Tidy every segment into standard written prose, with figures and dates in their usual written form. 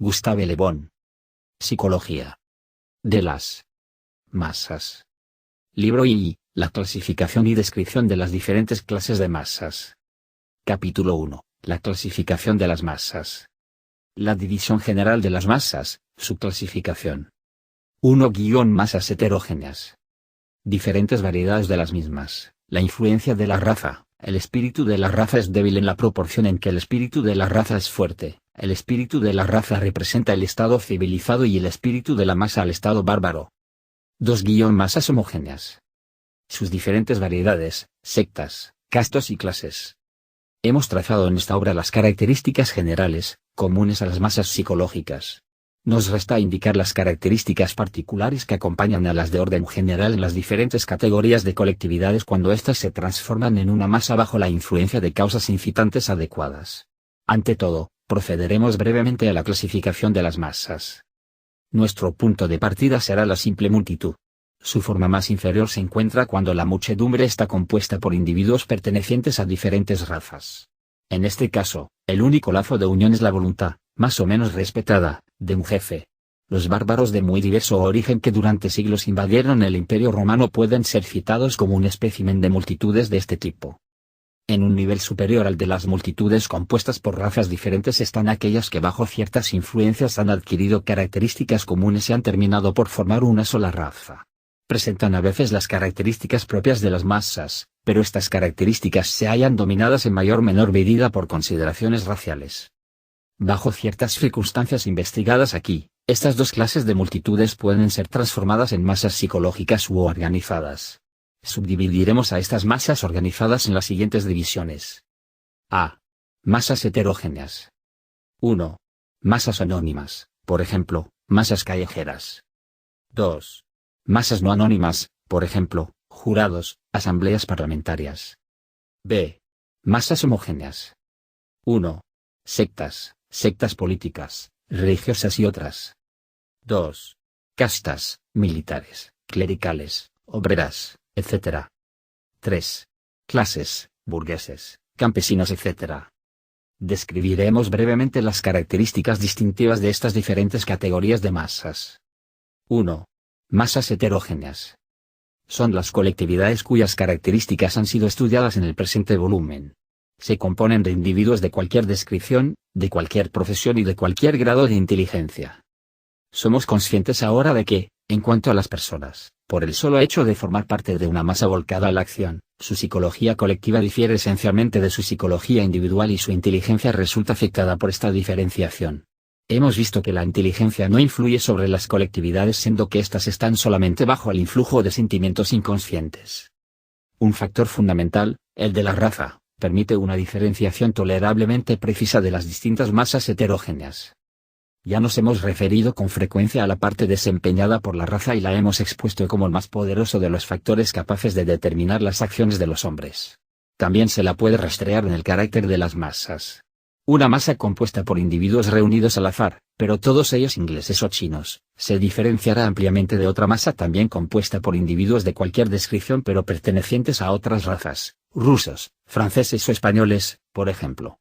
Gustave Le Bon. Psicología de las masas. Libro I. La clasificación y descripción de las diferentes clases de masas. Capítulo 1. La clasificación de las masas. La división general de las masas, su clasificación. 1. Masas heterogéneas. Diferentes variedades de las mismas. La influencia de la raza. El espíritu de la raza es débil en la proporción en que el espíritu de la raza es fuerte. El espíritu de la raza representa el estado civilizado y el espíritu de la masa al estado bárbaro. 2. Masas homogéneas. Sus diferentes variedades, sectas, castas y clases. Hemos trazado en esta obra las características generales, comunes a las masas psicológicas. Nos resta indicar las características particulares que acompañan a las de orden general en las diferentes categorías de colectividades cuando éstas se transforman en una masa bajo la influencia de causas incitantes adecuadas. Ante todo, procederemos brevemente a la clasificación de las masas. Nuestro punto de partida será la simple multitud. Su forma más inferior se encuentra cuando la muchedumbre está compuesta por individuos pertenecientes a diferentes razas. En este caso, el único lazo de unión es la voluntad, más o menos respetada, de un jefe. Los bárbaros de muy diverso origen que durante siglos invadieron el Imperio Romano pueden ser citados como un espécimen de multitudes de este tipo. En un nivel superior al de las multitudes compuestas por razas diferentes están aquellas que bajo ciertas influencias han adquirido características comunes y han terminado por formar una sola raza. Presentan a veces las características propias de las masas, pero estas características se hallan dominadas en mayor o menor medida por consideraciones raciales. Bajo ciertas circunstancias investigadas aquí, estas dos clases de multitudes pueden ser transformadas en masas psicológicas u organizadas. Subdividiremos a estas masas organizadas en las siguientes divisiones. A. Masas heterogéneas. 1. Masas anónimas, por ejemplo, masas callejeras. 2. Masas no anónimas, por ejemplo, jurados, asambleas parlamentarias. B. Masas homogéneas. 1. Sectas, sectas políticas, religiosas y otras. 2. Castas, militares, clericales, obreras, etc. 3. Clases, burgueses, campesinos, etc. Describiremos brevemente las características distintivas de estas diferentes categorías de masas. 1. Masas heterogéneas. Son las colectividades cuyas características han sido estudiadas en el presente volumen. Se componen de individuos de cualquier descripción, de cualquier profesión y de cualquier grado de inteligencia. Somos conscientes ahora de que, en cuanto a las personas, por el solo hecho de formar parte de una masa volcada a la acción, su psicología colectiva difiere esencialmente de su psicología individual y su inteligencia resulta afectada por esta diferenciación. Hemos visto que la inteligencia no influye sobre las colectividades siendo que éstas están solamente bajo el influjo de sentimientos inconscientes. Un factor fundamental, el de la raza, permite una diferenciación tolerablemente precisa de las distintas masas heterogéneas. Ya nos hemos referido con frecuencia a la parte desempeñada por la raza y la hemos expuesto como el más poderoso de los factores capaces de determinar las acciones de los hombres. También se la puede rastrear en el carácter de las masas. Una masa compuesta por individuos reunidos al azar, pero todos ellos ingleses o chinos, se diferenciará ampliamente de otra masa también compuesta por individuos de cualquier descripción pero pertenecientes a otras razas, rusos, franceses o españoles, por ejemplo.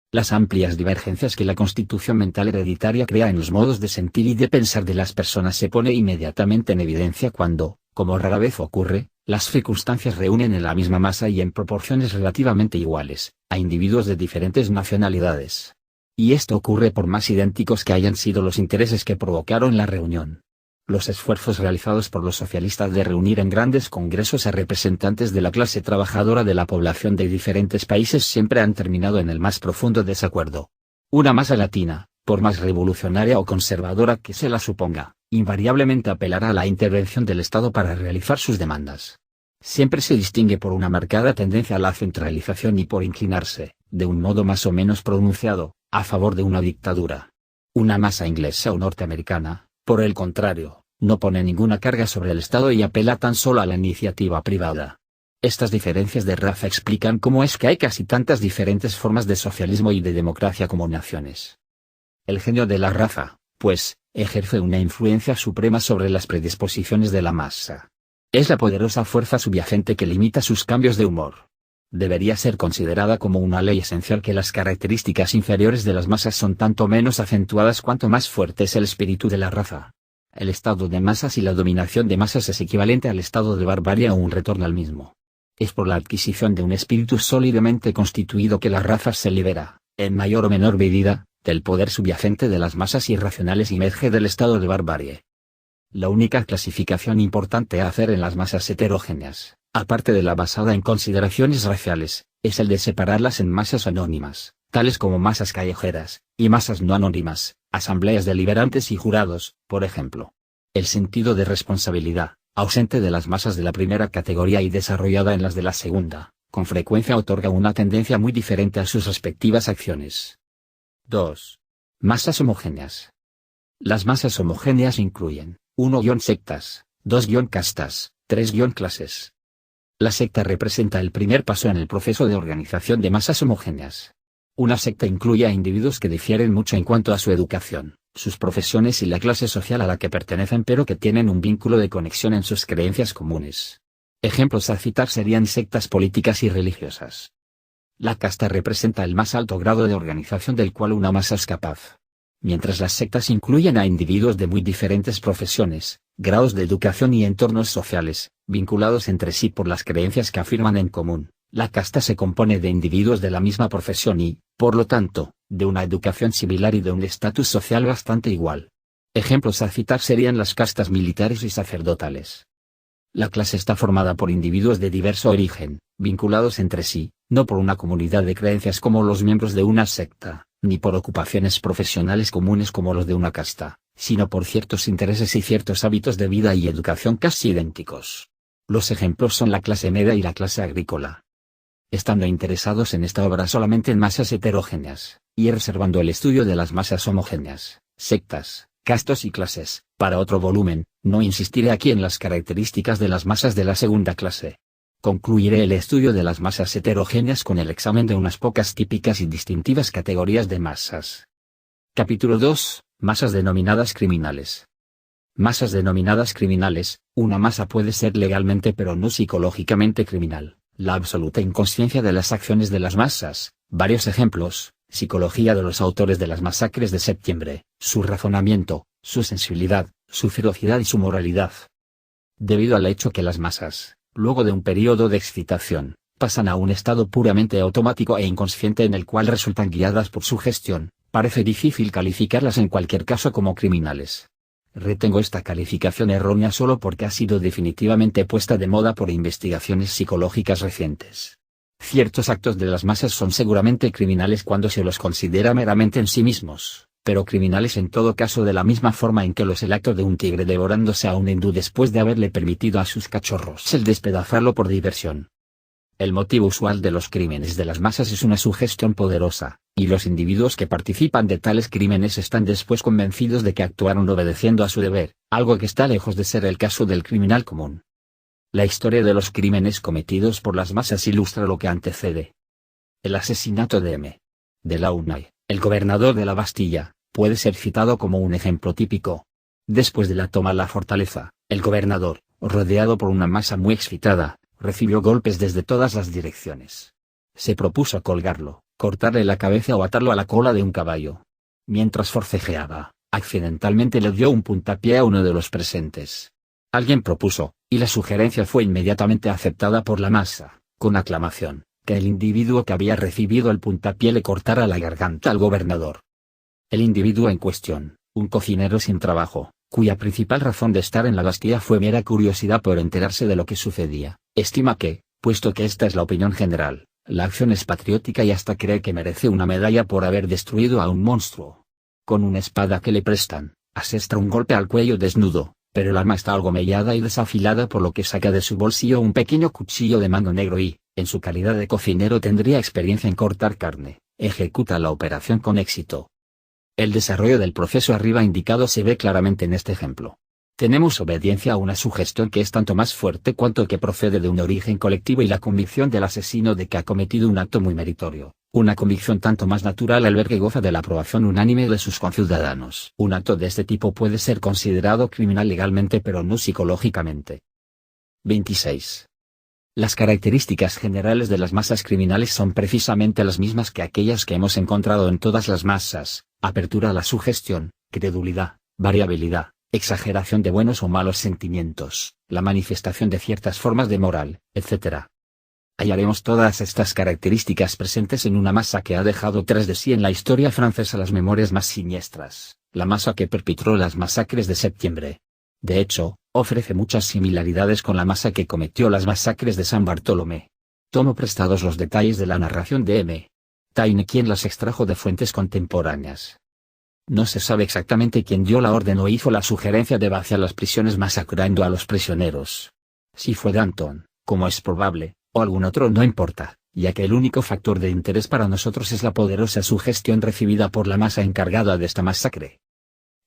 Las amplias divergencias que la constitución mental hereditaria crea en los modos de sentir y de pensar de las personas se pone inmediatamente en evidencia cuando, como rara vez ocurre, las circunstancias reúnen en la misma masa y en proporciones relativamente iguales, a individuos de diferentes nacionalidades. Y esto ocurre por más idénticos que hayan sido los intereses que provocaron la reunión. Los esfuerzos realizados por los socialistas de reunir en grandes congresos a representantes de la clase trabajadora de la población de diferentes países siempre han terminado en el más profundo desacuerdo. Una masa latina, por más revolucionaria o conservadora que se la suponga, invariablemente apelará a la intervención del Estado para realizar sus demandas. Siempre se distingue por una marcada tendencia a la centralización y por inclinarse, de un modo más o menos pronunciado, a favor de una dictadura. Una masa inglesa o norteamericana, por el contrario, no pone ninguna carga sobre el Estado y apela tan solo a la iniciativa privada. Estas diferencias de raza explican cómo es que hay casi tantas diferentes formas de socialismo y de democracia como naciones. El genio de la raza, pues, ejerce una influencia suprema sobre las predisposiciones de la masa. Es la poderosa fuerza subyacente que limita sus cambios de humor. Debería ser considerada como una ley esencial que las características inferiores de las masas son tanto menos acentuadas cuanto más fuerte es el espíritu de la raza. El estado de masas y la dominación de masas es equivalente al estado de barbarie o un retorno al mismo. Es por la adquisición de un espíritu sólidamente constituido que la raza se libera, en mayor o menor medida, del poder subyacente de las masas irracionales y emerge del estado de barbarie. La única clasificación importante a hacer en las masas heterogéneas, aparte de la basada en consideraciones raciales, es el de separarlas en masas anónimas, tales como masas callejeras, y masas no anónimas, asambleas deliberantes y jurados, por ejemplo. El sentido de responsabilidad, ausente de las masas de la primera categoría y desarrollada en las de la segunda, con frecuencia otorga una tendencia muy diferente a sus respectivas acciones. 2. Masas homogéneas. Las masas homogéneas incluyen 1- sectas, 2- castas, 3- clases. La secta representa el primer paso en el proceso de organización de masas homogéneas. Una secta incluye a individuos que difieren mucho en cuanto a su educación, sus profesiones y la clase social a la que pertenecen, pero que tienen un vínculo de conexión en sus creencias comunes. Ejemplos a citar serían sectas políticas y religiosas. La casta representa el más alto grado de organización del cual una masa es capaz. Mientras las sectas incluyen a individuos de muy diferentes profesiones, grados de educación y entornos sociales, vinculados entre sí por las creencias que afirman en común, la casta se compone de individuos de la misma profesión y, por lo tanto, de una educación similar y de un estatus social bastante igual. Ejemplos a citar serían las castas militares y sacerdotales. La clase está formada por individuos de diverso origen, vinculados entre sí, no por una comunidad de creencias como los miembros de una secta, ni por ocupaciones profesionales comunes como los de una casta, sino por ciertos intereses y ciertos hábitos de vida y educación casi idénticos. Los ejemplos son la clase media y la clase agrícola. Estando interesados en esta obra solamente en masas heterogéneas, y reservando el estudio de las masas homogéneas, sectas, castas y clases, para otro volumen, no insistiré aquí en las características de las masas de la segunda clase. Concluiré el estudio de las masas heterogéneas con el examen de unas pocas típicas y distintivas categorías de masas. Capítulo 2. Masas denominadas criminales. Masas denominadas criminales. Una masa puede ser legalmente pero no psicológicamente criminal. La absoluta inconsciencia de las acciones de las masas. Varios ejemplos: psicología de los autores de las masacres de septiembre, su razonamiento, su sensibilidad, su ferocidad y su moralidad. Debido al hecho que las masas, luego de un periodo de excitación, pasan a un estado puramente automático e inconsciente en el cual resultan guiadas por su gestión, parece difícil calificarlas en cualquier caso como criminales. Retengo esta calificación errónea solo porque ha sido definitivamente puesta de moda por investigaciones psicológicas recientes. Ciertos actos de las masas son seguramente criminales cuando se los considera meramente en sí mismos, pero criminales en todo caso de la misma forma en que lo es el acto de un tigre devorándose a un hindú después de haberle permitido a sus cachorros el despedazarlo por diversión. El motivo usual de los crímenes de las masas es una sugestión poderosa, y los individuos que participan de tales crímenes están después convencidos de que actuaron obedeciendo a su deber, algo que está lejos de ser el caso del criminal común. La historia de los crímenes cometidos por las masas ilustra lo que antecede. El asesinato de M. de Launay, el gobernador de la Bastilla, puede ser citado como un ejemplo típico. Después de la toma de la fortaleza, el gobernador, rodeado por una masa muy excitada, recibió golpes desde todas las direcciones. Se propuso colgarlo, cortarle la cabeza o atarlo a la cola de un caballo. Mientras forcejeaba, accidentalmente le dio un puntapié a uno de los presentes. Alguien propuso, y la sugerencia fue inmediatamente aceptada por la masa, con aclamación, que el individuo que había recibido el puntapié le cortara la garganta al gobernador. El individuo en cuestión, un cocinero sin trabajo, cuya principal razón de estar en la Bastilla fue mera curiosidad por enterarse de lo que sucedía, estima que, puesto que esta es la opinión general, la acción es patriótica y hasta cree que merece una medalla por haber destruido a un monstruo. Con una espada que le prestan, asesta un golpe al cuello desnudo, pero el arma está algo mellada y desafilada, por lo que saca de su bolsillo un pequeño cuchillo de mano negro y, en su calidad de cocinero tendría experiencia en cortar carne, ejecuta la operación con éxito. El desarrollo del proceso arriba indicado se ve claramente en este ejemplo. Tenemos obediencia a una sugestión que es tanto más fuerte cuanto que procede de un origen colectivo y la convicción del asesino de que ha cometido un acto muy meritorio, una convicción tanto más natural al ver que goza de la aprobación unánime de sus conciudadanos. Un acto de este tipo puede ser considerado criminal legalmente pero no psicológicamente. 26. Las características generales de las masas criminales son precisamente las mismas que aquellas que hemos encontrado en todas las masas: apertura a la sugestión, credulidad, variabilidad, exageración de buenos o malos sentimientos, la manifestación de ciertas formas de moral, etc. Hallaremos todas estas características presentes en una masa que ha dejado tras de sí en la historia francesa las memorias más siniestras, la masa que perpetró las masacres de septiembre. De hecho, ofrece muchas similaridades con la masa que cometió las masacres de San Bartolomé. Tomo prestados los detalles de la narración de M. Taine, quien las extrajo de fuentes contemporáneas. No se sabe exactamente quién dio la orden o hizo la sugerencia de vaciar las prisiones masacrando a los prisioneros. Si fue Danton, como es probable, o algún otro, no importa, ya que el único factor de interés para nosotros es la poderosa sugestión recibida por la masa encargada de esta masacre.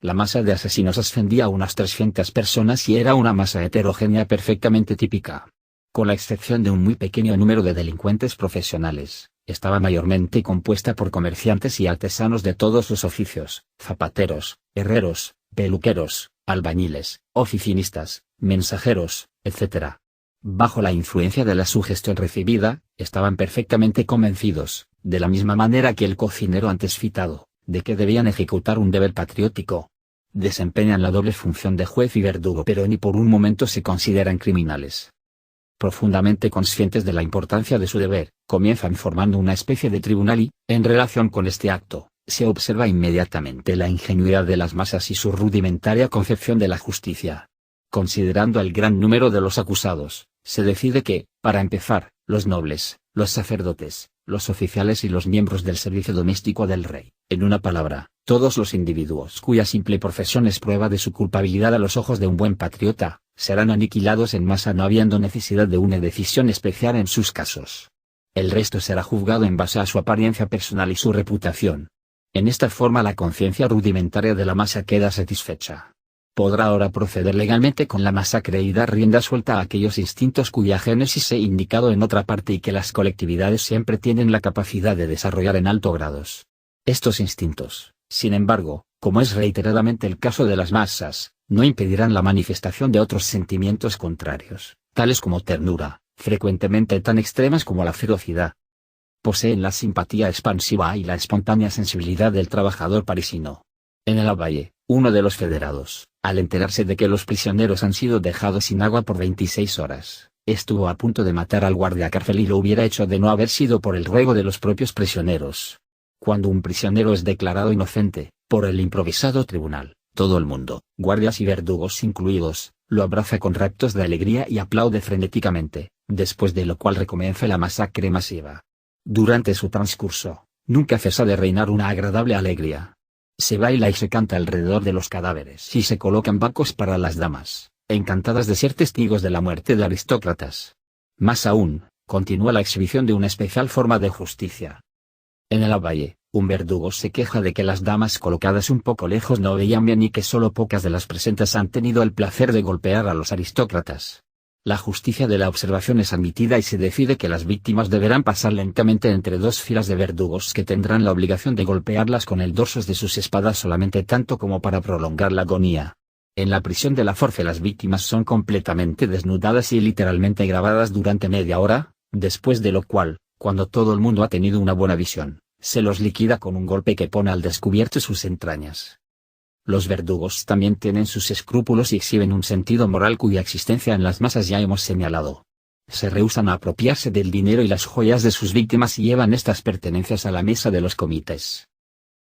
La masa de asesinos ascendía a unas 300 personas y era una masa heterogénea perfectamente típica. Con la excepción de un muy pequeño número de delincuentes profesionales, estaba mayormente compuesta por comerciantes y artesanos de todos los oficios: zapateros, herreros, peluqueros, albañiles, oficinistas, mensajeros, etc. Bajo la influencia de la sugestión recibida, estaban perfectamente convencidos, de la misma manera que el cocinero antes citado, de que debían ejecutar un deber patriótico. Desempeñan la doble función de juez y verdugo, pero ni por un momento se consideran criminales. Profundamente conscientes de la importancia de su deber, comienzan formando una especie de tribunal y, en relación con este acto, se observa inmediatamente la ingenuidad de las masas y su rudimentaria concepción de la justicia. Considerando el gran número de los acusados, se decide que, para empezar, los nobles, los sacerdotes, los oficiales y los miembros del servicio doméstico del rey, en una palabra, todos los individuos cuya simple profesión es prueba de su culpabilidad a los ojos de un buen patriota, serán aniquilados en masa, no habiendo necesidad de una decisión especial en sus casos. El resto será juzgado en base a su apariencia personal y su reputación. En esta forma la conciencia rudimentaria de la masa queda satisfecha. Podrá ahora proceder legalmente con la masacre y dar rienda suelta a aquellos instintos cuya génesis he indicado en otra parte y que las colectividades siempre tienen la capacidad de desarrollar en alto grados. Estos instintos, sin embargo, como es reiteradamente el caso de las masas, no impedirán la manifestación de otros sentimientos contrarios, tales como ternura, frecuentemente tan extremas como la ferocidad. Poseen la simpatía expansiva y la espontánea sensibilidad del trabajador parisino. En el Valle, uno de los federados, al enterarse de que los prisioneros han sido dejados sin agua por 26 horas, estuvo a punto de matar al guardiacárcel y lo hubiera hecho de no haber sido por el ruego de los propios prisioneros. Cuando un prisionero es declarado inocente, por el improvisado tribunal, todo el mundo, guardias y verdugos incluidos, lo abraza con raptos de alegría y aplaude frenéticamente, después de lo cual recomienza la masacre masiva. Durante su transcurso, nunca cesa de reinar una agradable alegría. Se baila y se canta alrededor de los cadáveres y se colocan bancos para las damas, encantadas de ser testigos de la muerte de aristócratas. Más aún, continúa la exhibición de una especial forma de justicia. En el Valle, un verdugo se queja de que las damas colocadas un poco lejos no veían bien y que solo pocas de las presentes han tenido el placer de golpear a los aristócratas. La justicia de la observación es admitida y se decide que las víctimas deberán pasar lentamente entre dos filas de verdugos que tendrán la obligación de golpearlas con el dorso de sus espadas solamente tanto como para prolongar la agonía. En la prisión de la Force las víctimas son completamente desnudadas y literalmente grabadas durante media hora, después de lo cual, cuando todo el mundo ha tenido una buena visión, se los liquida con un golpe que pone al descubierto sus entrañas. Los verdugos también tienen sus escrúpulos y exhiben un sentido moral cuya existencia en las masas ya hemos señalado. Se rehúsan a apropiarse del dinero y las joyas de sus víctimas y llevan estas pertenencias a la mesa de los comités.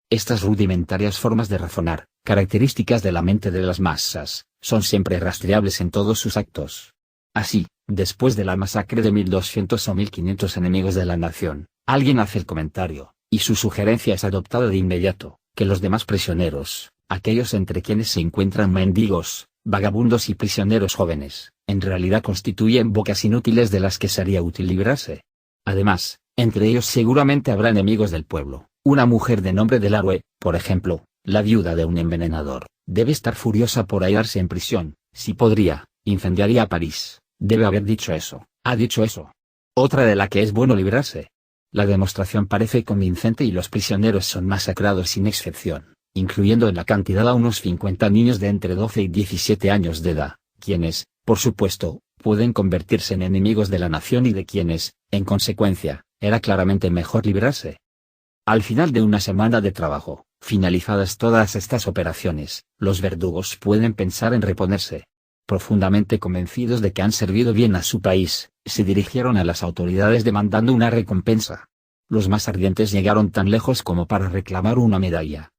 Estas rudimentarias formas de razonar, características de la mente de las masas, son siempre rastreables en todos sus actos. Así, después de la masacre de 1200 o 1500 enemigos de la nación, alguien hace el comentario, y su sugerencia es adoptada de inmediato, que los demás prisioneros, aquellos entre quienes se encuentran mendigos, vagabundos y prisioneros jóvenes, en realidad constituyen bocas inútiles de las que sería útil librarse. Además, entre ellos seguramente habrá enemigos del pueblo. Una mujer de nombre de Laroue, por ejemplo, la viuda de un envenenador, debe estar furiosa por hallarse en prisión. Si podría, incendiaría a París. Debe haber dicho eso, ha dicho eso. Otra de la que es bueno librarse. La demostración parece convincente y los prisioneros son masacrados sin excepción, incluyendo en la cantidad a unos 50 niños de entre 12 y 17 años de edad, quienes, por supuesto, pueden convertirse en enemigos de la nación y de quienes, en consecuencia, era claramente mejor librarse. Al final de una semana de trabajo, finalizadas todas estas operaciones, los verdugos pueden pensar en reponerse. Profundamente convencidos de que han servido bien a su país, se dirigieron a las autoridades demandando una recompensa. Los más ardientes llegaron tan lejos como para reclamar una medalla.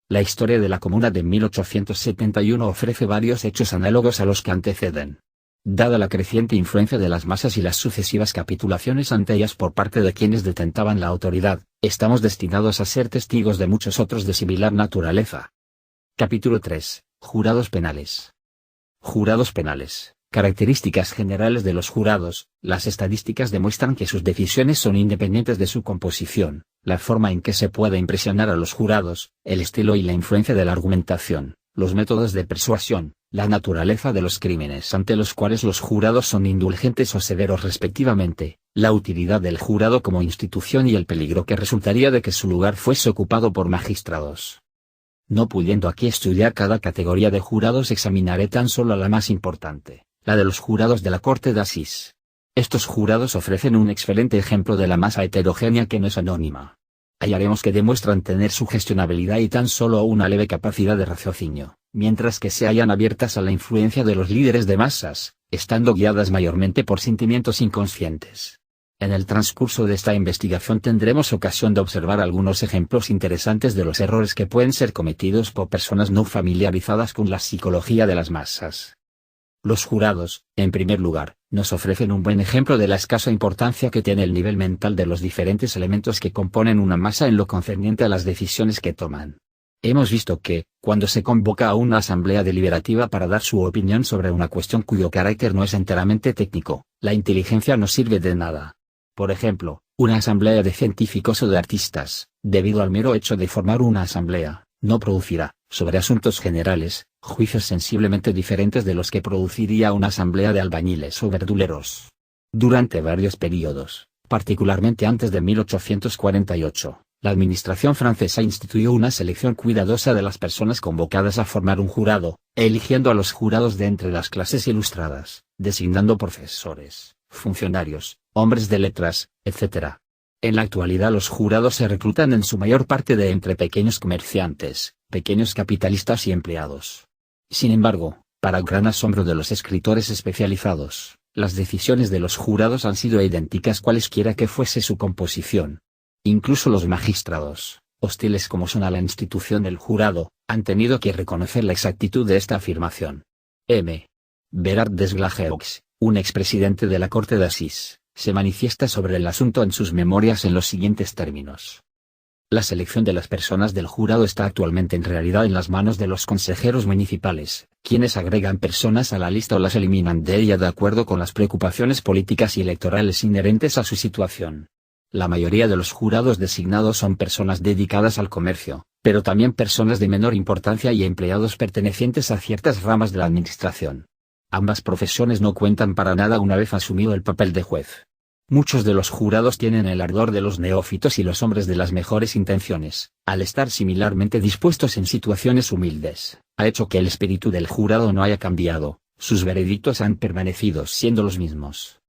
La historia de la Comuna de 1871 ofrece varios hechos análogos a los que anteceden. Dada la creciente influencia de las masas y las sucesivas capitulaciones ante ellas por parte de quienes detentaban la autoridad, estamos destinados a ser testigos de muchos otros de similar naturaleza. Capítulo 3. Jurados penales. Jurados penales. Características generales de los jurados. Las estadísticas demuestran que sus decisiones son independientes de su composición, la forma en que se puede impresionar a los jurados, el estilo y la influencia de la argumentación, los métodos de persuasión, la naturaleza de los crímenes ante los cuales los jurados son indulgentes o severos respectivamente, la utilidad del jurado como institución y el peligro que resultaría de que su lugar fuese ocupado por magistrados. No pudiendo aquí estudiar cada categoría de jurados, examinaré tan solo la más importante, la de los jurados de la Corte de Asís. Estos jurados ofrecen un excelente ejemplo de la masa heterogénea que no es anónima. Hallaremos que demuestran tener sugestionabilidad y tan solo una leve capacidad de raciocinio, mientras que se hallan abiertas a la influencia de los líderes de masas, estando guiadas mayormente por sentimientos inconscientes. En el transcurso de esta investigación tendremos ocasión de observar algunos ejemplos interesantes de los errores que pueden ser cometidos por personas no familiarizadas con la psicología de las masas. Los jurados, en primer lugar, nos ofrecen un buen ejemplo de la escasa importancia que tiene el nivel mental de los diferentes elementos que componen una masa en lo concerniente a las decisiones que toman. Hemos visto que, cuando se convoca a una asamblea deliberativa para dar su opinión sobre una cuestión cuyo carácter no es enteramente técnico, la inteligencia no sirve de nada. Por ejemplo, una asamblea de científicos o de artistas, debido al mero hecho de formar una asamblea, no producirá, sobre asuntos generales, juicios sensiblemente diferentes de los que produciría una asamblea de albañiles o verduleros. Durante varios períodos, particularmente antes de 1848, la administración francesa instituyó una selección cuidadosa de las personas convocadas a formar un jurado, eligiendo a los jurados de entre las clases ilustradas, designando profesores, funcionarios, hombres de letras, etc. En la actualidad los jurados se reclutan en su mayor parte de entre pequeños comerciantes, pequeños capitalistas y empleados. Sin embargo, para gran asombro de los escritores especializados, las decisiones de los jurados han sido idénticas cualesquiera que fuese su composición. Incluso los magistrados, hostiles como son a la institución del jurado, han tenido que reconocer la exactitud de esta afirmación. M. Bérard Desglajeux, un expresidente de la Corte de Asís, se manifiesta sobre el asunto en sus memorias en los siguientes términos. La selección de las personas del jurado está actualmente en realidad en las manos de los consejeros municipales, quienes agregan personas a la lista o las eliminan de ella de acuerdo con las preocupaciones políticas y electorales inherentes a su situación. La mayoría de los jurados designados son personas dedicadas al comercio, pero también personas de menor importancia y empleados pertenecientes a ciertas ramas de la administración. Ambas profesiones no cuentan para nada una vez asumido el papel de juez. Muchos de los jurados tienen el ardor de los neófitos y los hombres de las mejores intenciones, al estar similarmente dispuestos en situaciones humildes, ha hecho que el espíritu del jurado no haya cambiado, sus veredictos han permanecido siendo los mismos.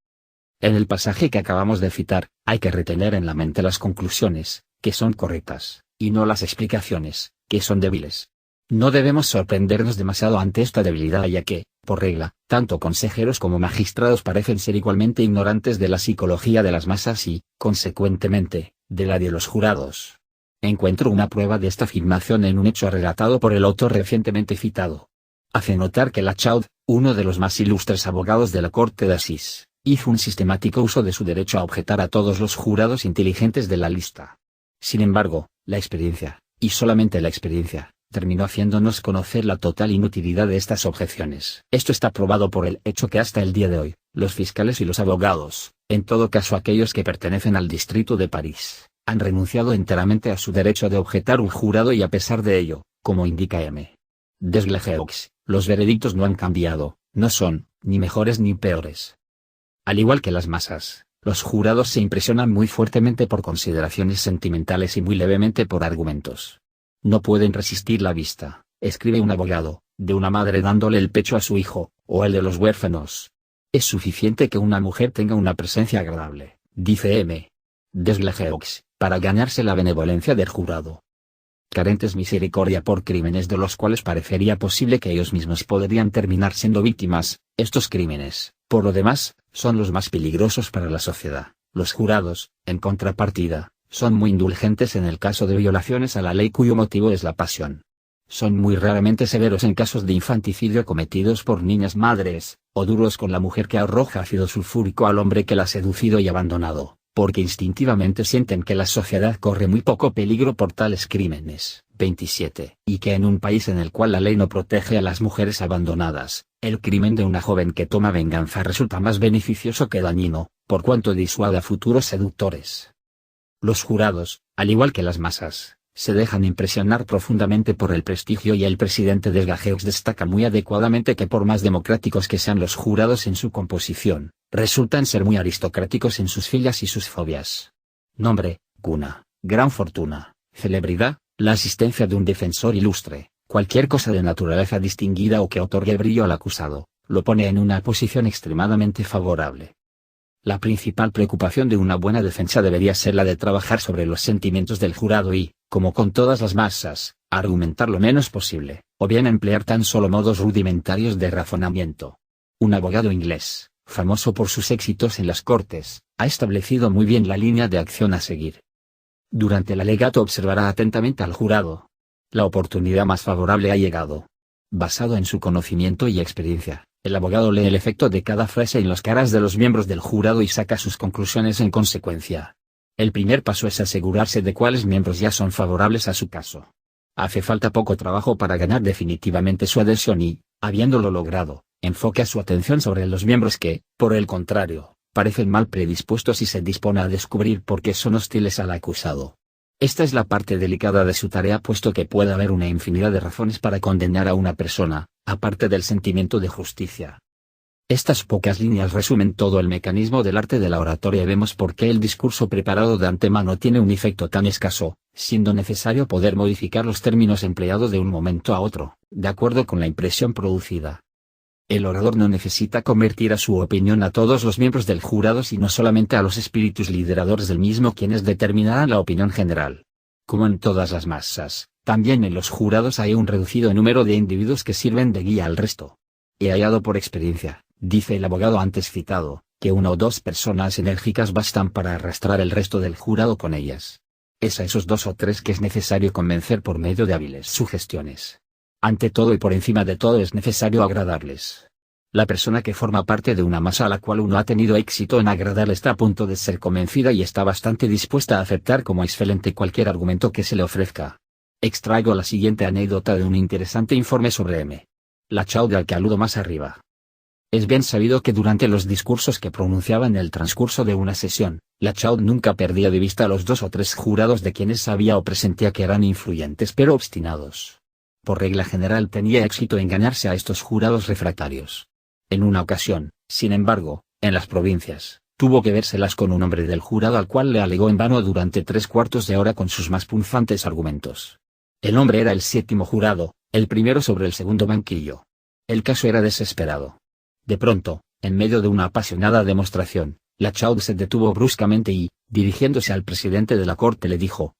En el pasaje que acabamos de citar, hay que retener en la mente las conclusiones, que son correctas, y no las explicaciones, que son débiles. No debemos sorprendernos demasiado ante esta debilidad ya que, por regla, tanto consejeros como magistrados parecen ser igualmente ignorantes de la psicología de las masas y, consecuentemente, de la de los jurados. Encuentro una prueba de esta afirmación en un hecho relatado por el autor recientemente citado. Hace notar que Lachaud, uno de los más ilustres abogados de la Corte de Asís, hizo un sistemático uso de su derecho a objetar a todos los jurados inteligentes de la lista. Sin embargo, la experiencia, y solamente la experiencia, terminó haciéndonos conocer la total inutilidad de estas objeciones. Esto está probado por el hecho que hasta el día de hoy, los fiscales y los abogados, en todo caso aquellos que pertenecen al distrito de París, han renunciado enteramente a su derecho de objetar un jurado y a pesar de ello, como indica M. Desglajeux, los veredictos no han cambiado, no son, ni mejores ni peores. Al igual que las masas, los jurados se impresionan muy fuertemente por consideraciones sentimentales y muy levemente por argumentos. No pueden resistir la vista, escribe un abogado, de una madre dándole el pecho a su hijo, o el de los huérfanos. Es suficiente que una mujer tenga una presencia agradable, dice M. Desglajeux, para ganarse la benevolencia del jurado. Carentes misericordia por crímenes de los cuales parecería posible que ellos mismos podrían terminar siendo víctimas, estos crímenes, por lo demás, son los más peligrosos para la sociedad. Los jurados, en contrapartida, son muy indulgentes en el caso de violaciones a la ley cuyo motivo es la pasión. Son muy raramente severos en casos de infanticidio cometidos por niñas madres, o duros con la mujer que arroja ácido sulfúrico al hombre que la ha seducido y abandonado, porque instintivamente sienten que la sociedad corre muy poco peligro por tales crímenes. 27. Y que en un país en el cual la ley no protege a las mujeres abandonadas, el crimen de una joven que toma venganza resulta más beneficioso que dañino, por cuanto disuade a futuros seductores. Los jurados, al igual que las masas, se dejan impresionar profundamente por el prestigio y el presidente Desglajeux destaca muy adecuadamente que por más democráticos que sean los jurados en su composición, resultan ser muy aristocráticos en sus filias y sus fobias. Nombre, cuna, gran fortuna, celebridad, la asistencia de un defensor ilustre, cualquier cosa de naturaleza distinguida o que otorgue brillo al acusado, lo pone en una posición extremadamente favorable. La principal preocupación de una buena defensa debería ser la de trabajar sobre los sentimientos del jurado y, como con todas las masas, argumentar lo menos posible, o bien emplear tan solo modos rudimentarios de razonamiento. Un abogado inglés, famoso por sus éxitos en las cortes, ha establecido muy bien la línea de acción a seguir. Durante el alegato observará atentamente al jurado. La oportunidad más favorable ha llegado. Basado en su conocimiento y experiencia, el abogado lee el efecto de cada frase en las caras de los miembros del jurado y saca sus conclusiones en consecuencia. El primer paso es asegurarse de cuáles miembros ya son favorables a su caso. Hace falta poco trabajo para ganar definitivamente su adhesión y, habiéndolo logrado, enfoca su atención sobre los miembros que, por el contrario, parecen mal predispuestos y se dispone a descubrir por qué son hostiles al acusado. Esta es la parte delicada de su tarea puesto que puede haber una infinidad de razones para condenar a una persona, aparte del sentimiento de justicia. Estas pocas líneas resumen todo el mecanismo del arte de la oratoria y vemos por qué el discurso preparado de antemano tiene un efecto tan escaso, siendo necesario poder modificar los términos empleados de un momento a otro, de acuerdo con la impresión producida. El orador no necesita convertir a su opinión a todos los miembros del jurado sino solamente a los espíritus lideradores del mismo quienes determinarán la opinión general. Como en todas las masas, también en los jurados hay un reducido número de individuos que sirven de guía al resto. He hallado por experiencia, dice el abogado antes citado, que una o dos personas enérgicas bastan para arrastrar el resto del jurado con ellas. Es a esos dos o tres que es necesario convencer por medio de hábiles sugestiones. Ante todo y por encima de todo es necesario agradarles. La persona que forma parte de una masa a la cual uno ha tenido éxito en agradar está a punto de ser convencida y está bastante dispuesta a aceptar como excelente cualquier argumento que se le ofrezca. Extraigo la siguiente anécdota de un interesante informe sobre M. Lachaud al que aludo más arriba. Es bien sabido que durante los discursos que pronunciaba en el transcurso de una sesión, Lachaud nunca perdía de vista a los dos o tres jurados de quienes sabía o presentía que eran influyentes pero obstinados. Por regla general tenía éxito en ganarse a estos jurados refractarios. En una ocasión, sin embargo, en las provincias, tuvo que vérselas con un hombre del jurado al cual le alegó en vano durante 3/4 de hora con sus más punzantes argumentos. El hombre era el 7º jurado, el primero sobre el segundo banquillo. El caso era desesperado. De pronto, en medio de una apasionada demostración, Lachaud se detuvo bruscamente y, dirigiéndose al presidente de la corte le dijo,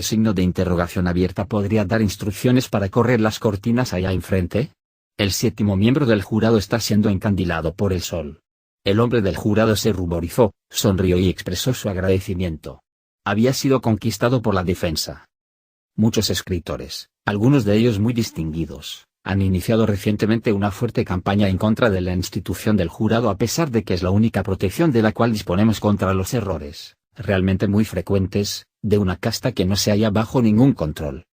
signo de interrogación abierta ¿podría dar instrucciones para correr las cortinas allá enfrente? El 7º miembro del jurado está siendo encandilado por el sol. El hombre del jurado se ruborizó, sonrió y expresó su agradecimiento. Había sido conquistado por la defensa. Muchos escritores, algunos de ellos muy distinguidos, han iniciado recientemente una fuerte campaña en contra de la institución del jurado a pesar de que es la única protección de la cual disponemos contra los errores, realmente muy frecuentes, de una casta que no se halla bajo ningún control.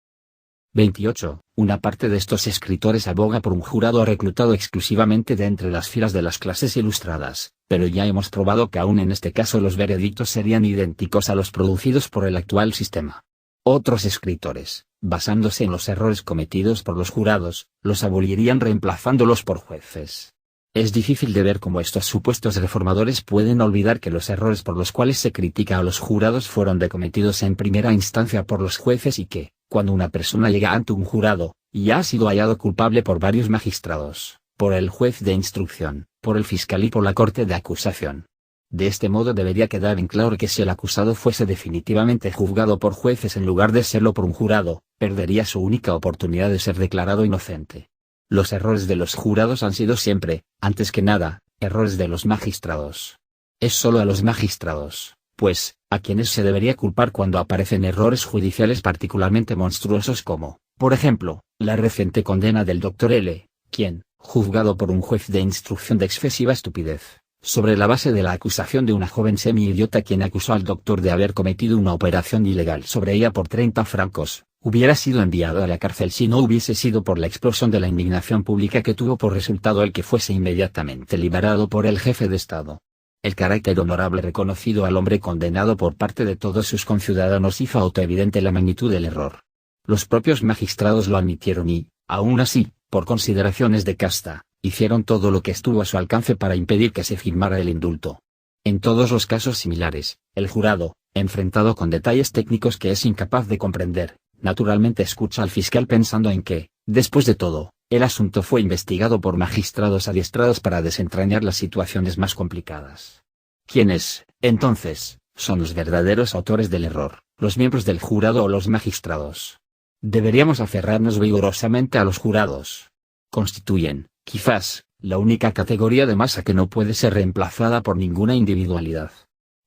28. Una parte de estos escritores aboga por un jurado reclutado exclusivamente de entre las filas de las clases ilustradas, pero ya hemos probado que aún en este caso los veredictos serían idénticos a los producidos por el actual sistema. Otros escritores, basándose en los errores cometidos por los jurados, los abolirían reemplazándolos por jueces. Es difícil de ver cómo estos supuestos reformadores pueden olvidar que los errores por los cuales se critica a los jurados fueron cometidos en primera instancia por los jueces y que, cuando una persona llega ante un jurado, ya ha sido hallado culpable por varios magistrados, por el juez de instrucción, por el fiscal y por la corte de acusación. De este modo debería quedar en claro que si el acusado fuese definitivamente juzgado por jueces en lugar de serlo por un jurado, perdería su única oportunidad de ser declarado inocente. Los errores de los jurados han sido siempre, antes que nada, errores de los magistrados. Es solo a los magistrados, pues, a quienes se debería culpar cuando aparecen errores judiciales particularmente monstruosos como, por ejemplo, la reciente condena del Dr. L., quien, juzgado por un juez de instrucción de excesiva estupidez, sobre la base de la acusación de una joven semi-idiota quien acusó al doctor de haber cometido una operación ilegal sobre ella por 30 francos, hubiera sido enviado a la cárcel si no hubiese sido por la explosión de la indignación pública que tuvo por resultado el que fuese inmediatamente liberado por el jefe de Estado. El carácter honorable reconocido al hombre condenado por parte de todos sus conciudadanos hizo autoevidente la magnitud del error. Los propios magistrados lo admitieron y, aún así, por consideraciones de casta, hicieron todo lo que estuvo a su alcance para impedir que se firmara el indulto. En todos los casos similares, el jurado, enfrentado con detalles técnicos que es incapaz de comprender, naturalmente escucha al fiscal pensando en que, después de todo, el asunto fue investigado por magistrados adiestrados para desentrañar las situaciones más complicadas. ¿Quiénes, entonces, son los verdaderos autores del error, los miembros del jurado o los magistrados? Deberíamos aferrarnos vigorosamente a los jurados. Constituyen, quizás, la única categoría de masa que no puede ser reemplazada por ninguna individualidad.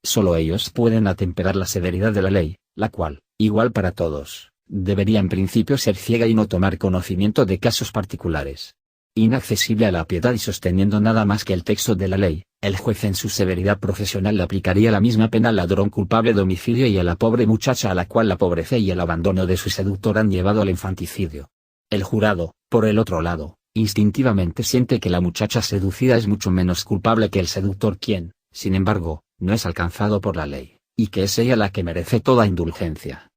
Solo ellos pueden atemperar la severidad de la ley, la cual, igual para todos, debería en principio ser ciega y no tomar conocimiento de casos particulares. Inaccesible a la piedad y sosteniendo nada más que el texto de la ley, el juez en su severidad profesional le aplicaría la misma pena al ladrón culpable de homicidio y a la pobre muchacha a la cual la pobreza y el abandono de su seductor han llevado al infanticidio. El jurado, por el otro lado, instintivamente siente que la muchacha seducida es mucho menos culpable que el seductor quien, sin embargo, no es alcanzado por la ley, y que es ella la que merece toda indulgencia.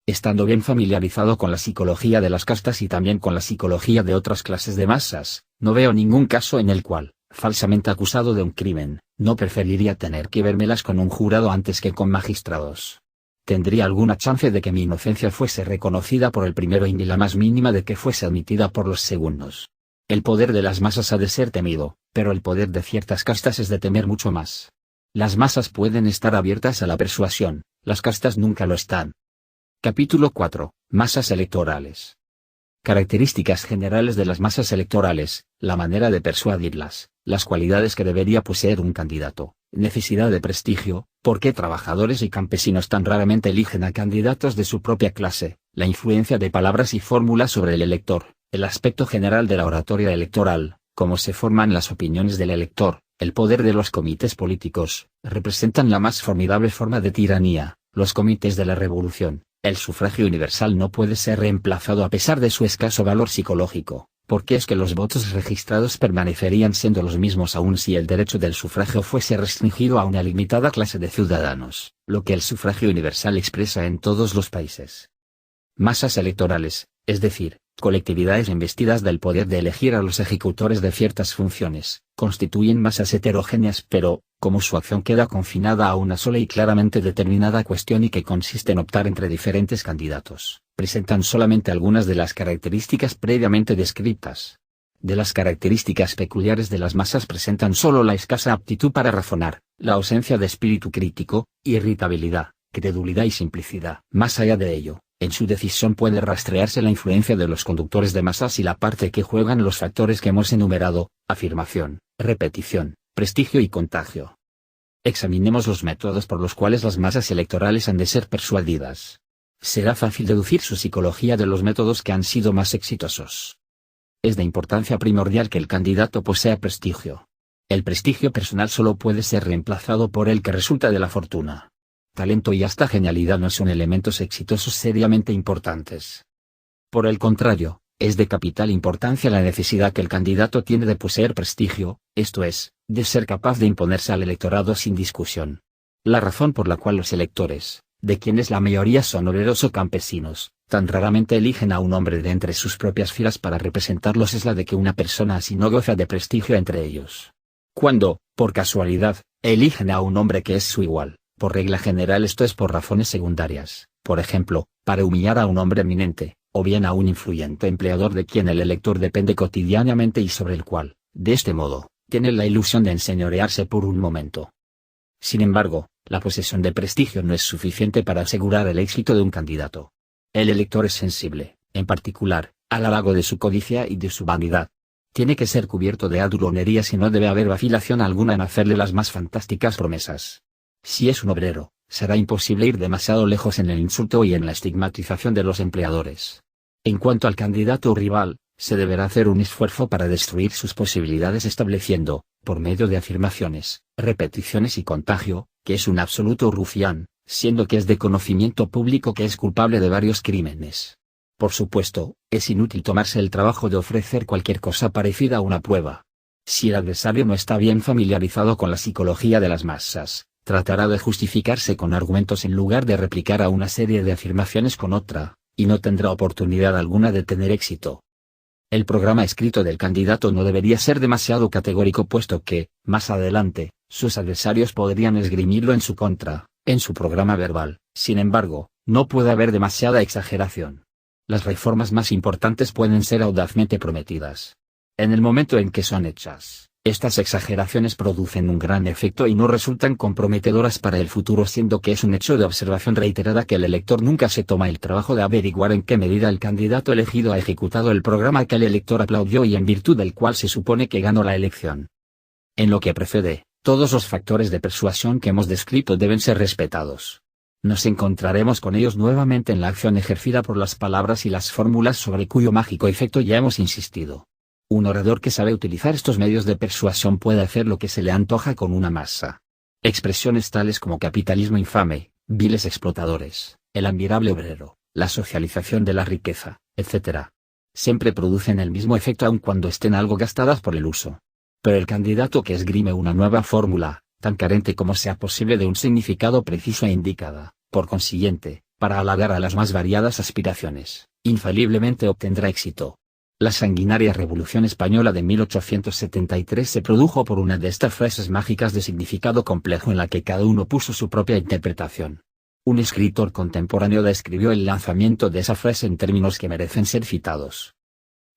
Estando bien familiarizado con la psicología de las castas y también con la psicología de otras clases de masas, no veo ningún caso en el cual, falsamente acusado de un crimen, no preferiría tener que vérmelas con un jurado antes que con magistrados. Tendría alguna chance de que mi inocencia fuese reconocida por el primero y ni la más mínima de que fuese admitida por los segundos. El poder de las masas ha de ser temido, pero el poder de ciertas castas es de temer mucho más. Las masas pueden estar abiertas a la persuasión, las castas nunca lo están. Capítulo 4. Masas electorales. Características generales de las masas electorales, la manera de persuadirlas, las cualidades que debería poseer un candidato, necesidad de prestigio, por qué trabajadores y campesinos tan raramente eligen a candidatos de su propia clase, la influencia de palabras y fórmulas sobre el elector, el aspecto general de la oratoria electoral, cómo se forman las opiniones del elector, el poder de los comités políticos, representan la más formidable forma de tiranía, los comités de la revolución. El sufragio universal no puede ser reemplazado a pesar de su escaso valor psicológico, porque es que los votos registrados permanecerían siendo los mismos aun si el derecho del sufragio fuese restringido a una limitada clase de ciudadanos, lo que el sufragio universal expresa en todos los países. Masas electorales, es decir, colectividades investidas del poder de elegir a los ejecutores de ciertas funciones, constituyen masas heterogéneas pero, como su acción queda confinada a una sola y claramente determinada cuestión y que consiste en optar entre diferentes candidatos, presentan solamente algunas de las características previamente descritas. De las características peculiares de las masas presentan solo la escasa aptitud para razonar, la ausencia de espíritu crítico, irritabilidad, credulidad y simplicidad. Más allá de ello, en su decisión puede rastrearse la influencia de los conductores de masas y la parte que juegan los factores que hemos enumerado, afirmación, repetición, prestigio y contagio. Examinemos los métodos por los cuales las masas electorales han de ser persuadidas. Será fácil deducir su psicología de los métodos que han sido más exitosos. Es de importancia primordial que el candidato posea prestigio. El prestigio personal solo puede ser reemplazado por el que resulta de la fortuna. Talento y hasta genialidad no son elementos exitosos seriamente importantes. Por el contrario, es de capital importancia la necesidad que el candidato tiene de poseer prestigio, esto es, de ser capaz de imponerse al electorado sin discusión. La razón por la cual los electores, de quienes la mayoría son obreros o campesinos, tan raramente eligen a un hombre de entre sus propias filas para representarlos es la de que una persona así no goza de prestigio entre ellos. Cuando, por casualidad, eligen a un hombre que es su igual, por regla general esto es por razones secundarias, por ejemplo, para humillar a un hombre eminente, o bien a un influyente empleador de quien el elector depende cotidianamente y sobre el cual, de este modo, tiene la ilusión de enseñorearse por un momento. Sin embargo, la posesión de prestigio no es suficiente para asegurar el éxito de un candidato. El elector es sensible, en particular, al halago de su codicia y de su vanidad. Tiene que ser cubierto de adulacionerías y no debe haber vacilación alguna en hacerle las más fantásticas promesas. Si es un obrero, será imposible ir demasiado lejos en el insulto y en la estigmatización de los empleadores. En cuanto al candidato o rival, se deberá hacer un esfuerzo para destruir sus posibilidades estableciendo, por medio de afirmaciones, repeticiones y contagio, que es un absoluto rufián, siendo que es de conocimiento público que es culpable de varios crímenes. Por supuesto, es inútil tomarse el trabajo de ofrecer cualquier cosa parecida a una prueba. Si el adversario no está bien familiarizado con la psicología de las masas, tratará de justificarse con argumentos en lugar de replicar a una serie de afirmaciones con otra, y no tendrá oportunidad alguna de tener éxito. El programa escrito del candidato no debería ser demasiado categórico puesto que, más adelante, sus adversarios podrían esgrimirlo en su contra, en su programa verbal. Sin embargo, no puede haber demasiada exageración. Las reformas más importantes pueden ser audazmente prometidas. En el momento en que son hechas, estas exageraciones producen un gran efecto y no resultan comprometedoras para el futuro, siendo que es un hecho de observación reiterada que el elector nunca se toma el trabajo de averiguar en qué medida el candidato elegido ha ejecutado el programa que el elector aplaudió y en virtud del cual se supone que ganó la elección. En lo que precede, todos los factores de persuasión que hemos descrito deben ser respetados. Nos encontraremos con ellos nuevamente en la acción ejercida por las palabras y las fórmulas sobre cuyo mágico efecto ya hemos insistido. Un orador que sabe utilizar estos medios de persuasión puede hacer lo que se le antoja con una masa. Expresiones tales como capitalismo infame, viles explotadores, el admirable obrero, la socialización de la riqueza, etc. Siempre producen el mismo efecto aun cuando estén algo gastadas por el uso. Pero el candidato que esgrime una nueva fórmula, tan carente como sea posible de un significado preciso e indicada, por consiguiente, para halagar a las más variadas aspiraciones, infaliblemente obtendrá éxito. La sanguinaria Revolución Española de 1873 se produjo por una de estas frases mágicas de significado complejo en la que cada uno puso su propia interpretación. Un escritor contemporáneo describió el lanzamiento de esa frase en términos que merecen ser citados.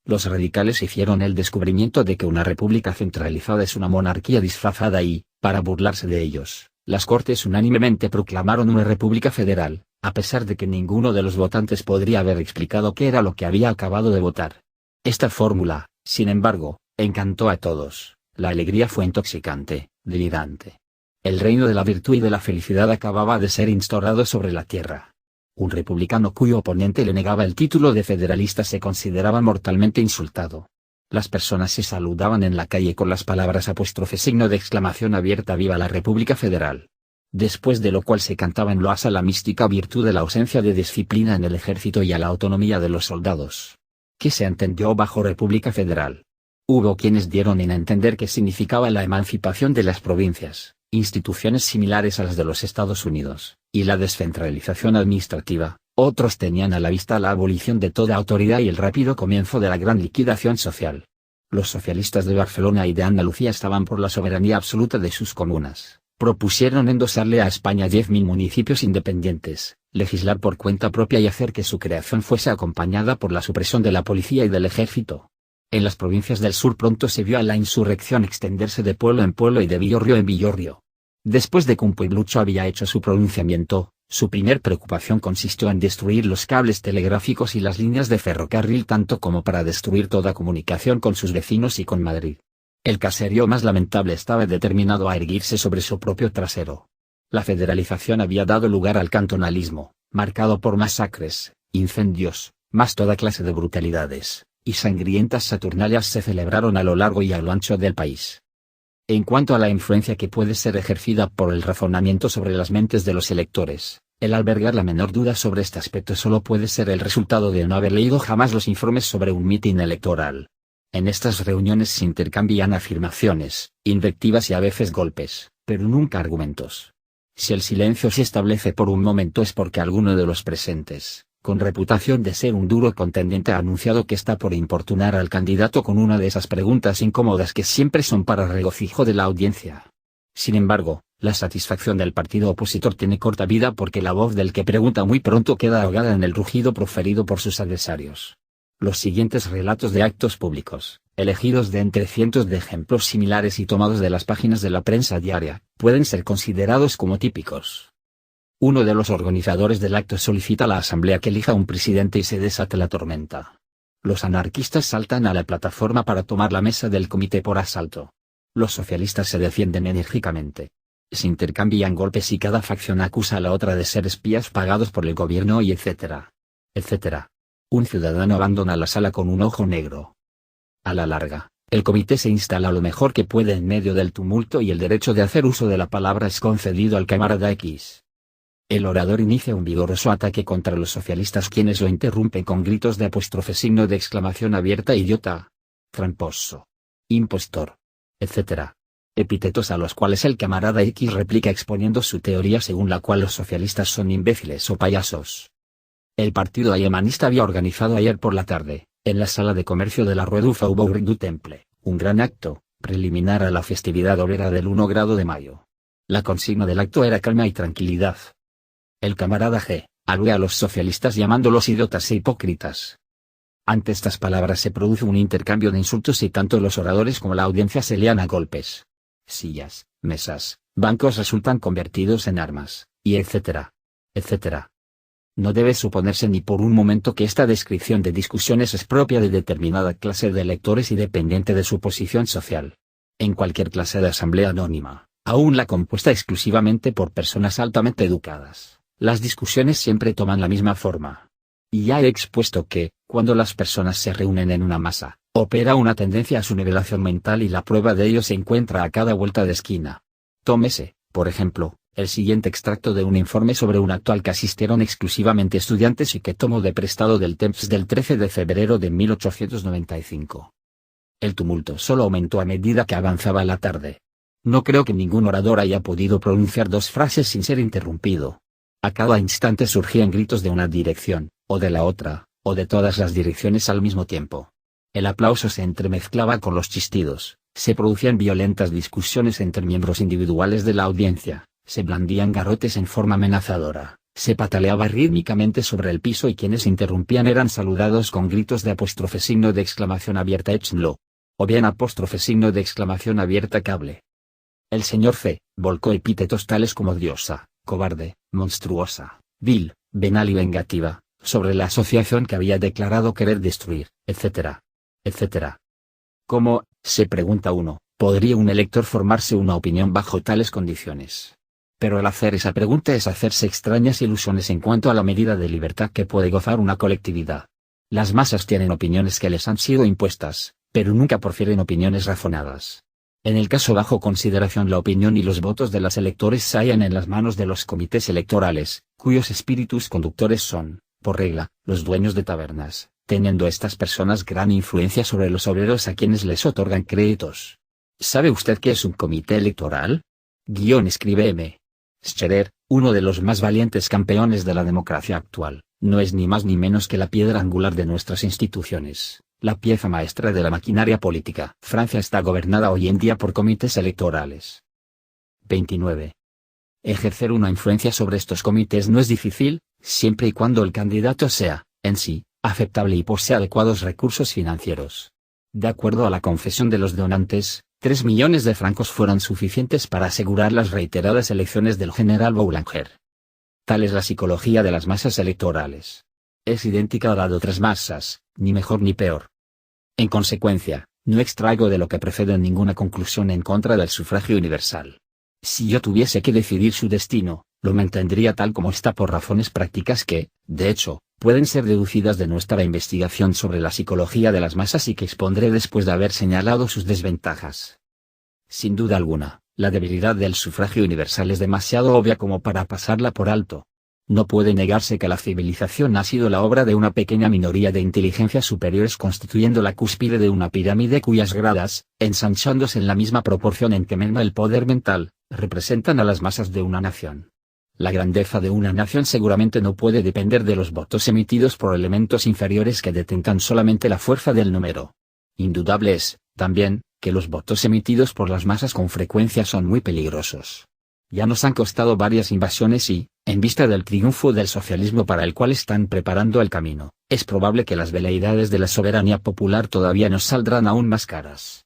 Los radicales hicieron el descubrimiento de que una república centralizada es una monarquía disfrazada y, para burlarse de ellos, las Cortes unánimemente proclamaron una república federal, a pesar de que ninguno de los votantes podría haber explicado qué era lo que había acabado de votar. Esta fórmula, sin embargo, encantó a todos. La alegría fue intoxicante, delirante. El reino de la virtud y de la felicidad acababa de ser instaurado sobre la tierra. Un republicano cuyo oponente le negaba el título de federalista se consideraba mortalmente insultado. Las personas se saludaban en la calle con las palabras signo de exclamación abierta viva la República Federal. Después de lo cual se cantaba en loas a la mística virtud de la ausencia de disciplina en el ejército y a la autonomía de los soldados. ¿Qué se entendió bajo República Federal? Hubo quienes dieron en entender que significaba la emancipación de las provincias, instituciones similares a las de los Estados Unidos, y la descentralización administrativa. Otros tenían a la vista la abolición de toda autoridad y el rápido comienzo de la gran liquidación social. Los socialistas de Barcelona y de Andalucía estaban por la soberanía absoluta de sus comunas. Propusieron endosarle a España 10.000 municipios independientes, legislar por cuenta propia y hacer que su creación fuese acompañada por la supresión de la policía y del ejército. En las provincias del sur pronto se vio a la insurrección extenderse de pueblo en pueblo y de villorrio en villorrio. Después de que un pueblucho había hecho su pronunciamiento, su primer preocupación consistió en destruir los cables telegráficos y las líneas de ferrocarril tanto como para destruir toda comunicación con sus vecinos y con Madrid. El caserío más lamentable estaba determinado a erguirse sobre su propio trasero. La federalización había dado lugar al cantonalismo, marcado por masacres, incendios, más toda clase de brutalidades, y sangrientas saturnalias se celebraron a lo largo y a lo ancho del país. En cuanto a la influencia que puede ser ejercida por el razonamiento sobre las mentes de los electores, el albergar la menor duda sobre este aspecto solo puede ser el resultado de no haber leído jamás los informes sobre un mitin electoral. En estas reuniones se intercambian afirmaciones, invectivas y a veces golpes, pero nunca argumentos. Si el silencio se establece por un momento es porque alguno de los presentes, con reputación de ser un duro contendiente, ha anunciado que está por importunar al candidato con una de esas preguntas incómodas que siempre son para regocijo de la audiencia. Sin embargo, La satisfacción del partido opositor tiene corta vida porque la voz del que pregunta muy pronto queda ahogada en el rugido proferido por sus adversarios. Los siguientes relatos de actos públicos, elegidos de entre cientos de ejemplos similares y tomados de las páginas de la prensa diaria, pueden ser considerados como típicos. Uno de los organizadores del acto solicita a la asamblea que elija un presidente y se desata la tormenta. Los anarquistas saltan a la plataforma para tomar la mesa del comité por asalto. Los socialistas se defienden enérgicamente. Se intercambian golpes y cada facción acusa a la otra de ser espías pagados por el gobierno y etcétera. Un ciudadano abandona la sala con un ojo negro. A la larga, el comité se instala lo mejor que puede en medio del tumulto y el derecho de hacer uso de la palabra es concedido al camarada X. El orador inicia un vigoroso ataque contra los socialistas quienes lo interrumpen con gritos de apóstrofe signo de exclamación abierta idiota, tramposo, impostor, etc. Epítetos a los cuales el camarada X replica exponiendo su teoría según la cual los socialistas son imbéciles o payasos. El partido alemánista había organizado ayer por la tarde, en la sala de comercio de la Rue du Faubourg du Temple, un gran acto, preliminar a la festividad obrera del 1 grado de mayo. La consigna del acto era calma y tranquilidad. El camarada G. alude a los socialistas llamándolos idiotas e hipócritas. Ante estas palabras se produce un intercambio de insultos y tanto los oradores como la audiencia se lían a golpes. Sillas, mesas, bancos resultan convertidos en armas, y etcétera. No debe suponerse ni por un momento que esta descripción de discusiones es propia de determinada clase de lectores y dependiente de su posición social. En cualquier clase de asamblea anónima, aún la compuesta exclusivamente por personas altamente educadas, las discusiones siempre toman la misma forma. Y ya he expuesto que, cuando las personas se reúnen en una masa, opera una tendencia a su nivelación mental y la prueba de ello se encuentra a cada vuelta de esquina. Tómese, por ejemplo, el siguiente extracto de un informe sobre un acto al que asistieron exclusivamente estudiantes y que tomo de prestado del Temps del 13 de febrero de 1895. El tumulto solo aumentó a medida que avanzaba la tarde. No creo que ningún orador haya podido pronunciar dos frases sin ser interrumpido. A cada instante surgían gritos de una dirección, o de la otra, o de todas las direcciones al mismo tiempo. El aplauso se entremezclaba con los chistidos, se producían violentas discusiones entre miembros individuales de la audiencia, se blandían garrotes en forma amenazadora, se pataleaba rítmicamente sobre el piso y quienes interrumpían eran saludados con gritos de apóstrofe signo de exclamación abierta échenlo, o bien apóstrofe signo de exclamación abierta cable. El señor C. volcó epítetos tales como diosa, cobarde, monstruosa, vil, venal y vengativa, sobre la asociación que había declarado querer destruir, etcétera. ¿Cómo, se pregunta uno, podría un elector formarse una opinión bajo tales condiciones? Pero el hacer esa pregunta es hacerse extrañas ilusiones en cuanto a la medida de libertad que puede gozar una colectividad. Las masas tienen opiniones que les han sido impuestas, pero nunca profieren opiniones razonadas. En el caso bajo consideración la opinión y los votos de los electores se hallan en las manos de los comités electorales, cuyos espíritus conductores son, por regla, los dueños de tabernas, teniendo estas personas gran influencia sobre los obreros a quienes les otorgan créditos. ¿Sabe usted qué es un comité electoral? Escribe M. Scherer, uno de los más valientes campeones de la democracia actual, no es ni más ni menos que la piedra angular de nuestras instituciones, la pieza maestra de la maquinaria política. Francia está gobernada hoy en día por comités electorales. 29. Ejercer una influencia sobre estos comités no es difícil, siempre y cuando el candidato sea, en sí, aceptable y posea adecuados recursos financieros. De acuerdo a la confesión de los donantes, 3 millones de francos fueron suficientes para asegurar las reiteradas elecciones del general Boulanger. Tal es la psicología de las masas electorales. Es idéntica a la de otras masas, ni mejor ni peor. En consecuencia, no extraigo de lo que precede ninguna conclusión en contra del sufragio universal. Si yo tuviese que decidir su destino, lo mantendría tal como está por razones prácticas que, de hecho, pueden ser deducidas de nuestra investigación sobre la psicología de las masas y que expondré después de haber señalado sus desventajas. Sin duda alguna, la debilidad del sufragio universal es demasiado obvia como para pasarla por alto. No puede negarse que la civilización ha sido la obra de una pequeña minoría de inteligencias superiores constituyendo la cúspide de una pirámide cuyas gradas, ensanchándose en la misma proporción en que merma el poder mental, representan a las masas de una nación. La grandeza de una nación seguramente no puede depender de los votos emitidos por elementos inferiores que detentan solamente la fuerza del número. Indudable es, también, que los votos emitidos por las masas con frecuencia son muy peligrosos. Ya nos han costado varias invasiones y, en vista del triunfo del socialismo para el cual están preparando el camino, es probable que las veleidades de la soberanía popular todavía nos saldrán aún más caras.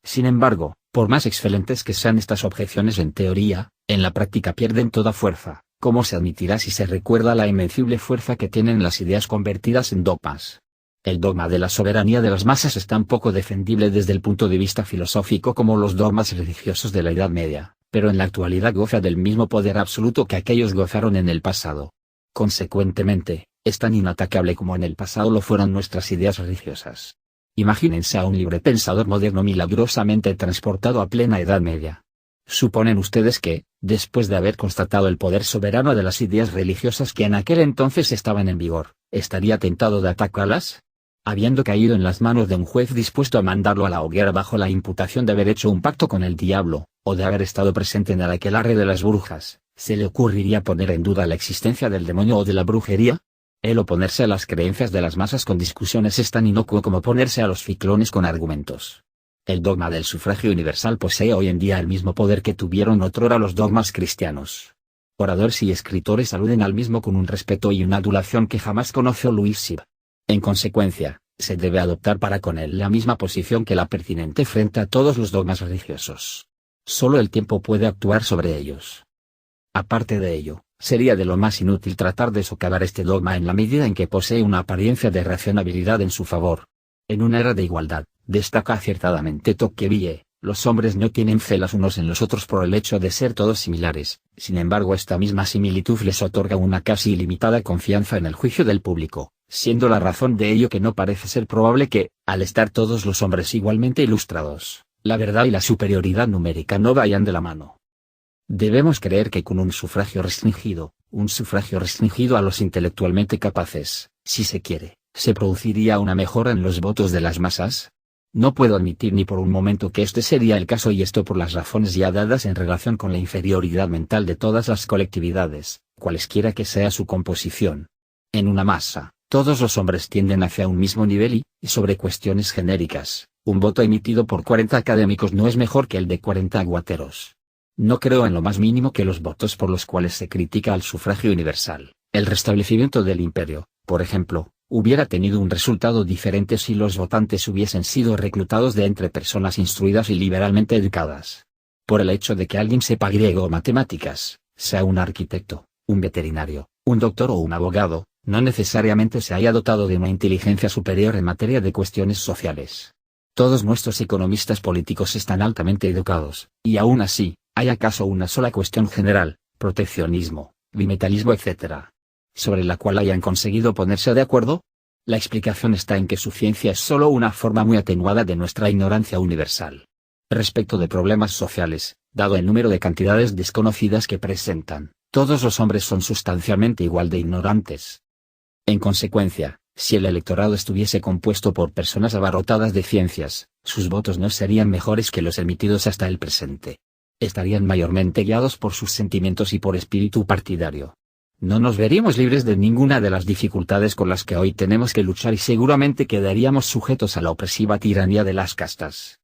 Sin embargo, por más excelentes que sean estas objeciones en teoría, en la práctica pierden toda fuerza, como se admitirá si se recuerda la invencible fuerza que tienen las ideas convertidas en dogmas. El dogma de la soberanía de las masas es tan poco defendible desde el punto de vista filosófico como los dogmas religiosos de la Edad Media, pero en la actualidad goza del mismo poder absoluto que aquellos gozaron en el pasado. Consecuentemente, es tan inatacable como en el pasado lo fueron nuestras ideas religiosas. Imagínense a un libre pensador moderno milagrosamente transportado a plena Edad Media. ¿Suponen ustedes que, después de haber constatado el poder soberano de las ideas religiosas que en aquel entonces estaban en vigor, estaría tentado de atacarlas? Habiendo caído en las manos de un juez dispuesto a mandarlo a la hoguera bajo la imputación de haber hecho un pacto con el diablo, o de haber estado presente en el aquelarre de las brujas, ¿se le ocurriría poner en duda la existencia del demonio o de la brujería? El oponerse a las creencias de las masas con discusiones es tan inocuo como oponerse a los ciclones con argumentos. El dogma del sufragio universal posee hoy en día el mismo poder que tuvieron otrora los dogmas cristianos. Oradores y escritores aluden al mismo con un respeto y una adulación que jamás conoció Louis Sib. En consecuencia, se debe adoptar para con él la misma posición que la pertinente frente a todos los dogmas religiosos. Solo el tiempo puede actuar sobre ellos. Aparte de ello, sería de lo más inútil tratar de socavar este dogma en la medida en que posee una apariencia de racionalidad en su favor. En una era de igualdad, destaca acertadamente Tocqueville, los hombres no tienen fe los unos en los otros por el hecho de ser todos similares, sin embargo esta misma similitud les otorga una casi ilimitada confianza en el juicio del público, siendo la razón de ello que no parece ser probable que, al estar todos los hombres igualmente ilustrados, la verdad y la superioridad numérica no vayan de la mano. Debemos creer que con un sufragio restringido a los intelectualmente capaces, si se quiere, se produciría una mejora en los votos de las masas. No puedo admitir ni por un momento que este sería el caso, y esto por las razones ya dadas en relación con la inferioridad mental de todas las colectividades, cualesquiera que sea su composición. En una masa, todos los hombres tienden hacia un mismo nivel y sobre cuestiones genéricas, un voto emitido por 40 académicos no es mejor que el de 40 aguateros. No creo en lo más mínimo que los votos por los cuales se critica al sufragio universal, el restablecimiento del imperio, por ejemplo, hubiera tenido un resultado diferente si los votantes hubiesen sido reclutados de entre personas instruidas y liberalmente educadas. Por el hecho de que alguien sepa griego o matemáticas, sea un arquitecto, un veterinario, un doctor o un abogado, no necesariamente se haya dotado de una inteligencia superior en materia de cuestiones sociales. Todos nuestros economistas políticos están altamente educados, y aún así, ¿hay acaso una sola cuestión general, proteccionismo, bimetalismo etc., sobre la cual hayan conseguido ponerse de acuerdo? La explicación está en que su ciencia es solo una forma muy atenuada de nuestra ignorancia universal. Respecto de problemas sociales, dado el número de cantidades desconocidas que presentan, todos los hombres son sustancialmente igual de ignorantes. En consecuencia, si el electorado estuviese compuesto por personas abarrotadas de ciencias, sus votos no serían mejores que los emitidos hasta el presente. Estarían mayormente guiados por sus sentimientos y por espíritu partidario. No nos veríamos libres de ninguna de las dificultades con las que hoy tenemos que luchar y seguramente quedaríamos sujetos a la opresiva tiranía de las castas.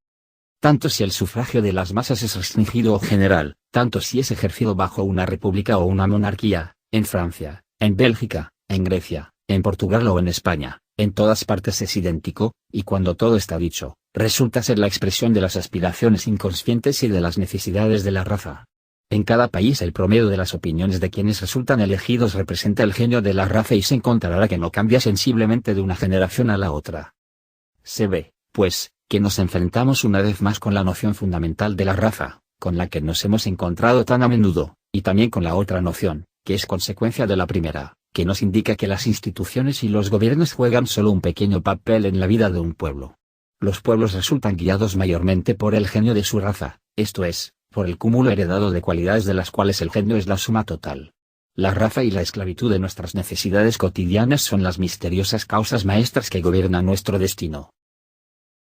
Tanto si el sufragio de las masas es restringido o general, tanto si es ejercido bajo una república o una monarquía, en Francia, en Bélgica, en Grecia, en Portugal o en España, en todas partes es idéntico, y cuando todo está dicho, resulta ser la expresión de las aspiraciones inconscientes y de las necesidades de la raza. En cada país el promedio de las opiniones de quienes resultan elegidos representa el genio de la raza y se encontrará que no cambia sensiblemente de una generación a la otra. Se ve, pues, que nos enfrentamos una vez más con la noción fundamental de la raza, con la que nos hemos encontrado tan a menudo, y también con la otra noción, que es consecuencia de la primera, que nos indica que las instituciones y los gobiernos juegan solo un pequeño papel en la vida de un pueblo. Los pueblos resultan guiados mayormente por el genio de su raza, esto es, por el cúmulo heredado de cualidades de las cuales el genio es la suma total. La raza y la esclavitud de nuestras necesidades cotidianas son las misteriosas causas maestras que gobiernan nuestro destino.